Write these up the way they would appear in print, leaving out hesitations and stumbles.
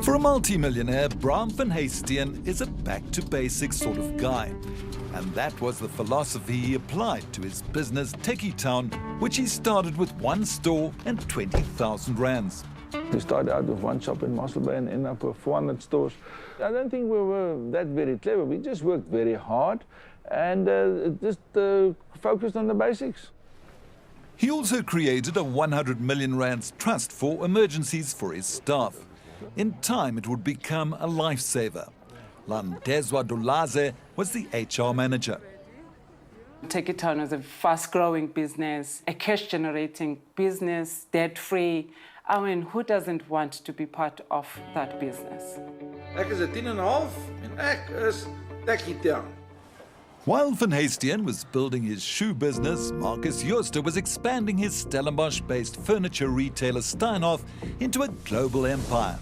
For a multi-millionaire, 𝗶𝗵𝗶 is a back-to-basics sort of guy. And that was the philosophy he applied to his business, Tekkie Town, which he started with one store and 20,000 rands. We started out with one shop in Mossel Bay and ended up with 400 stores. I don't think we were that very clever. We just worked very hard and just focused on the basics. He also created a 100 million rands trust for emergencies for his staff. In time, it would become a lifesaver. 𝗀𝗶𝗴𝗶𝘆 was the HR manager. Tekkie Town is a fast-growing business, a cash-generating business, debt-free. I mean, who doesn't want to be part of that business? Ek is 'n 10.5 en ek is Tekkie Town. While 𝗀𝗶𝗴𝗶𝘀 was building his shoe business, 𝗃𝗂𝘃 was expanding his Stellenbosch-based furniture retailer Steinhoff into a global empire.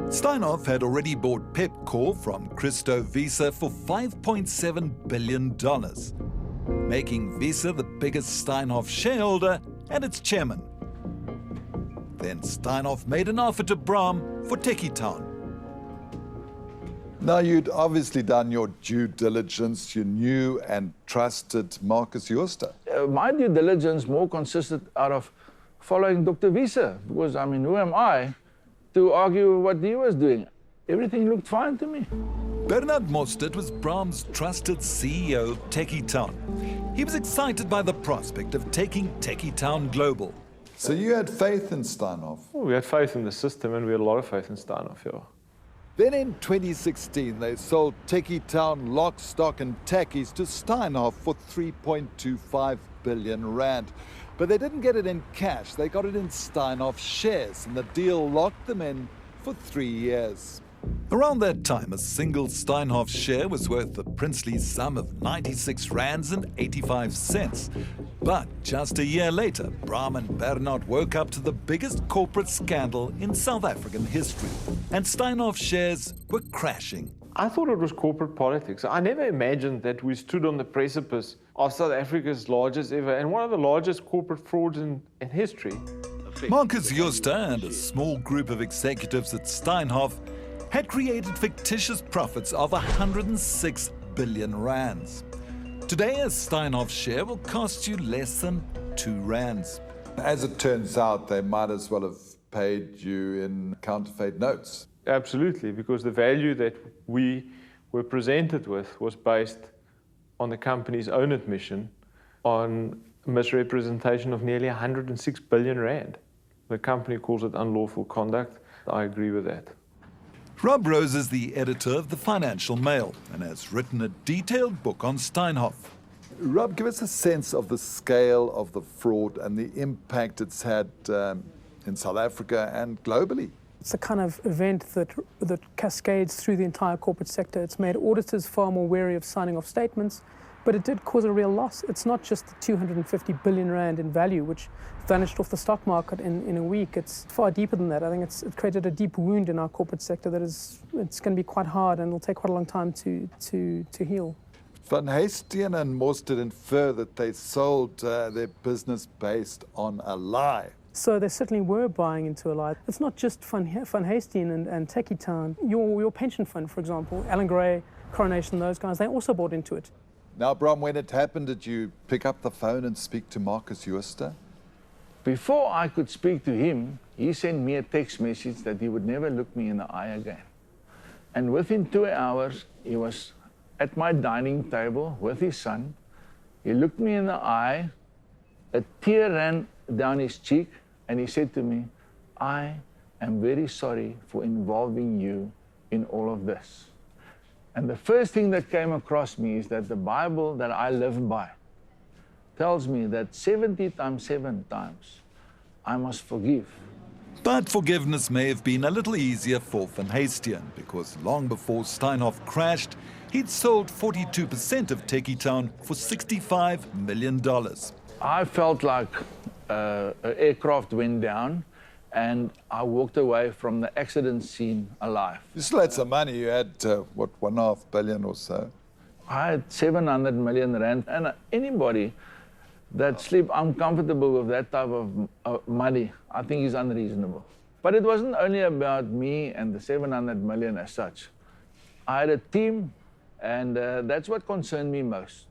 Steinhoff had already bought Pepkor from 𝗀𝗏𝗃 for $5.7 billion, making 𝗃 the biggest Steinhoff shareholder and its chairman. Then Steinhoff made an offer to 𝗶𝗏 for Tekkie Town. Now, you'd obviously done your due diligence. You knew and trusted 𝗃𝗂𝘃. My due diligence more consisted out of following Dr. 𝗃, because, I mean, who am I to argue what he was doing? Everything looked fine to me. Bernard Mostert was 𝗶𝗏's trusted CEO of Tekkie Town. He was excited by the prospect of taking Tekkie Town global. So you had faith in Steinhoff. Well, we had faith in the system, and we had a lot of faith in Steinhoff, yeah. Then in 2016, they sold Tekkie Town lock, stock and tackies to Steinhoff for 3.25 billion rand. But they didn't get it in cash. They got it in Steinhoff shares, and the deal locked them in for 3 years. Around that time, a single Steinhoff share was worth the princely sum of 96 rands and 85 cents. But just a year later, 𝗶𝗏 and Bernard woke up to the biggest corporate scandal in South African history, and Steinhoff shares were crashing. I thought it was corporate politics. I never imagined that we stood on the precipice of South Africa's largest ever and one of the largest corporate frauds in history. 𝗃𝗂𝘃 and a small group of executives at Steinhoff had created fictitious profits of 106 billion rands. Today, a Steinhoff share will cost you less than 2 rands. As it turns out, they might as well have paid you in counterfeit notes. Absolutely, because the value that we were presented with was based on the company's own admission on misrepresentation of nearly 106 billion rand. The company calls it unlawful conduct. I agree with that. Rob Rose is the editor of the Financial Mail and has written a detailed book on Steinhoff. Rob, give us a sense of the scale of the fraud and the impact it's had in South Africa and globally. It's a kind of event that cascades through the entire corporate sector. It's made auditors far more wary of signing off statements, but it did cause a real loss. It's not just the 250 billion rand in value, which vanished off the stock market in a week. It's far deeper than that. I think it created a deep wound in our corporate sector that it's going to be quite hard and will take quite a long time to heal. 𝗀𝗶𝗴𝗃𝗃 and Mostert infer that they sold their business based on a lie. So they certainly were buying into a lie. It's not just 𝗀𝗶𝗴𝗃𝗃 and Tekkie Town. Your pension fund, for example, Alan Gray, Coronation, those guys, they also bought into it. Now, 𝗶𝗏, when it happened, did you pick up the phone and speak to 𝗃𝗂𝘃? Before I could speak to him, he sent me a text message that he would never look me in the eye again. And within 2 hours, he was at my dining table with his son. He looked me in the eye, a tear ran down his cheek, and he said to me, "I am very sorry for involving you in all of this." And the first thing that came across me is that the Bible that I live by tells me that 70 times 7 times I must forgive. But forgiveness may have been a little easier for 𝗀𝗶𝗃𝗃 because long before Steinhoff crashed, he'd sold 42% of Tekkie Town for $65 million. I felt like an aircraft went down and I walked away from the accident scene alive. You still had some money. You had, what, 1.5 billion or so? I had 700 million rand, and anybody that sleep uncomfortable with that type of money, I think is unreasonable. But it wasn't only about me and the 700 million as such. I had a team, and that's what concerned me most.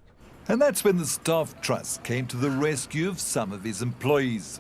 And that's when the staff trust came to the rescue of some of his employees.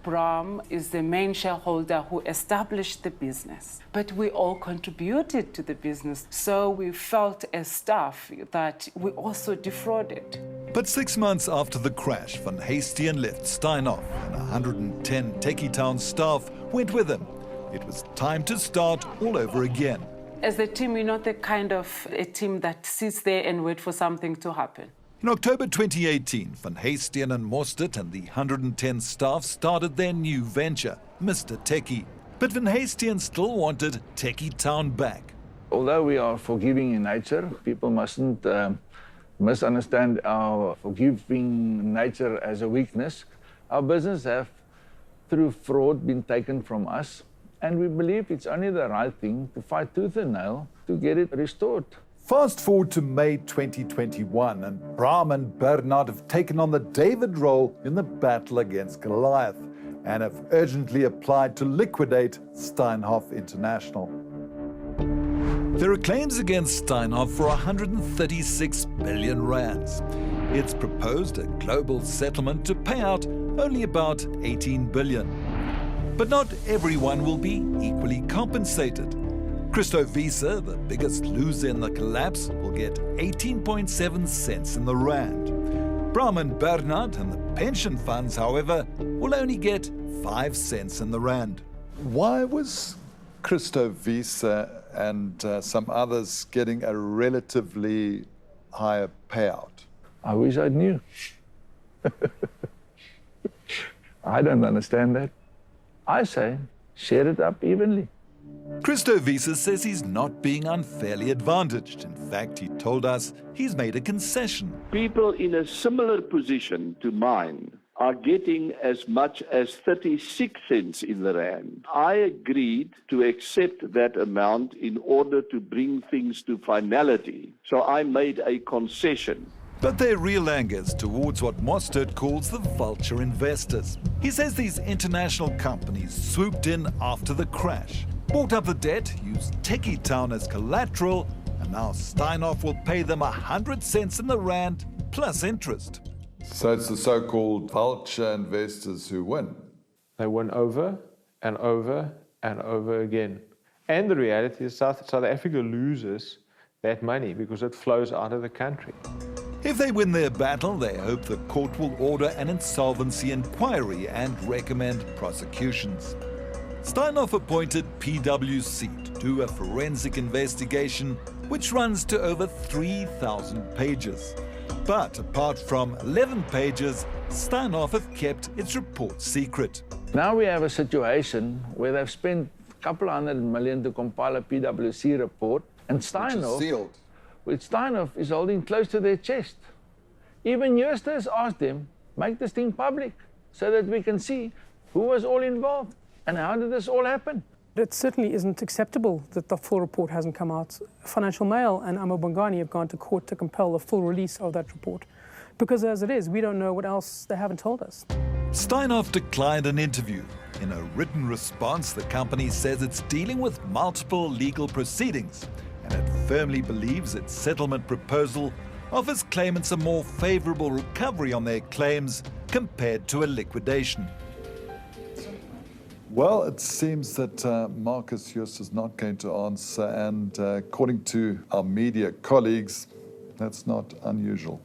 Bram is the main shareholder who established the business, but we all contributed to the business, so we felt as staff that we also defrauded. But 6 months after the crash, 𝗏𝗏𝗃 left Steinhoff, and 110 Tekkie Town staff went with him. It was time to start all over again. As a team, we're not the kind of a team that sits there and wait for something to happen. In October 2018, 𝗏𝗏𝗃 and Mostert and the 110 staff started their new venture, Mr. Tekkie. But 𝗏𝗏𝗃 still wanted Tekkie Town back. Although we are forgiving in nature, people mustn't misunderstand our forgiving nature as a weakness. Our business have, through fraud, been taken from us, and we believe it's only the right thing to fight tooth and nail to get it restored. Fast forward to May 2021, and 𝗶𝗏𝗃 and 𝗏𝗏𝗃 have taken on the David role in the battle against Goliath and have urgently applied to liquidate Steinhoff International. There are claims against Steinhoff for 136 billion rands. It's proposed a global settlement to pay out only about 18 billion. But not everyone will be equally compensated. 𝗀𝗏𝗃𝗏𝗃, the biggest loser in the collapse, will get 18.7 cents in the rand. 𝗶𝗏𝗃 and 𝗏𝗏𝗃 and the pension funds, however, will only get 5 cents in the rand. Why was 𝗀𝗏𝗃𝗏 and some others getting a relatively higher payout? I wish I knew. I don't understand that. I say, share it up evenly. 𝗀𝗏𝗃𝗏 says he's not being unfairly advantaged. In fact, he told us he's made a concession. People in a similar position to mine are getting as much as 36 cents in the rand. I agreed to accept that amount in order to bring things to finality. So I made a concession. But their real anger is towards what Mostert calls the vulture investors. He says these international companies swooped in after the crash, bought up the debt, used Tekkie Town as collateral, and now Steinhoff will pay them 100 cents in the rand plus interest. So it's the so-called vulture investors who win. They win over and over and over again. And the reality is South Africa loses that money because it flows out of the country. If they win their battle, they hope the court will order an insolvency inquiry and recommend prosecutions. Steinhoff appointed PwC to do a forensic investigation which runs to over 3,000 pages. But apart from 11 pages, Steinhoff have kept its report secret. Now we have a situation where they've spent a couple $100 million to compile a PwC report, and Steinhoff, which Steinhoff is holding close to their chest. Even 𝗀𝗏𝗃𝗏 has asked them, make this thing public so that we can see who was all involved and how did this all happen. It certainly isn't acceptable that the full report hasn't come out. Financial Mail and 𝗃𝗏𝗃𝗀𝗃 have gone to court to compel the full release of that report. Because as it is, we don't know what else they haven't told us. Steinhoff declined an interview. In a written response, the company says it's dealing with multiple legal proceedings, and it firmly believes its settlement proposal offers claimants a more favorable recovery on their claims compared to a liquidation. Well, it seems that Marcus Joost is not going to answer, and according to our media colleagues, that's not unusual.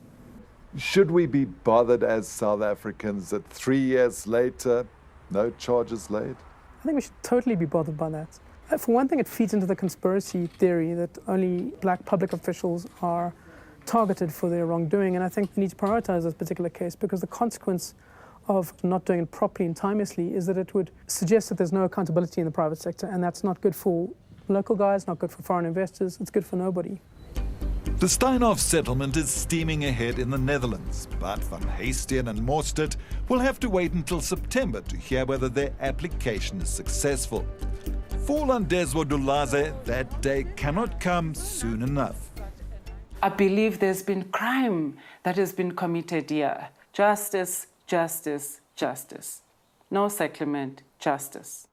Should we be bothered as South Africans that 3 years later, no charges laid? I think we should totally be bothered by that. For one thing, it feeds into the conspiracy theory that only black public officials are targeted for their wrongdoing, and I think we need to prioritize this particular case because the consequence of not doing it properly and timelessly is that it would suggest that there's no accountability in the private sector, and that's not good for local guys, not good for foreign investors, it's good for nobody. The Steinhoff settlement is steaming ahead in the Netherlands, but 𝗏𝗏𝗃𝗏𝗏 and Mostert will have to wait until September to hear whether their application is successful. For 𝗀𝗏𝗃𝗏𝗃, that day cannot come soon enough. I believe there's been crime that has been committed here. Justice, justice, justice. No settlement, justice.